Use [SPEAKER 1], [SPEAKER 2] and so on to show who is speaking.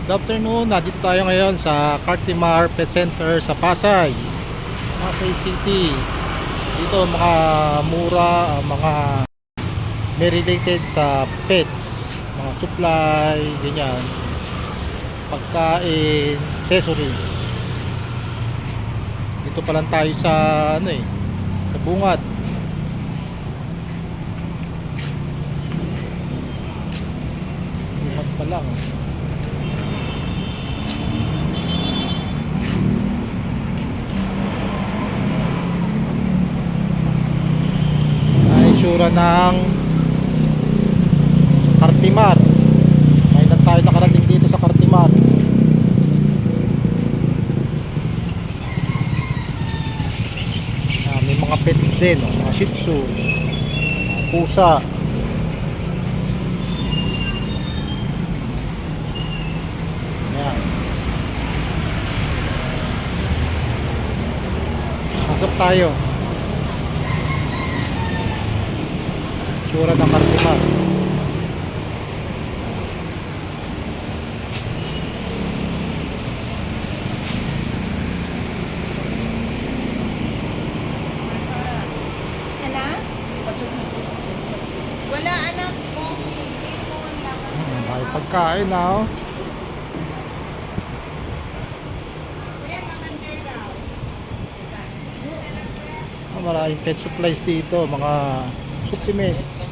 [SPEAKER 1] Good afternoon, nandito tayo ngayon sa Cartimar Pet Center sa Pasay City. Dito mga mura, mga may related sa pets, mga supply, ganyan, pagkain, accessories. Dito pa lang tayo sa sa Bungad. Bungad pa lang. Itsura ng Cartimar. Ngayon lang tayo nakarating dito sa Cartimar. May mga pets din, mga Shih Tzu, mga pusa. Ayan. Pasok tayo. Itsura ng Cartimar.
[SPEAKER 2] Anak? Wala anak ko. Hindi mo lang.
[SPEAKER 1] May pagkain na
[SPEAKER 2] Kuya, makander daw.
[SPEAKER 1] Maraming pet supplies dito, mga supplements.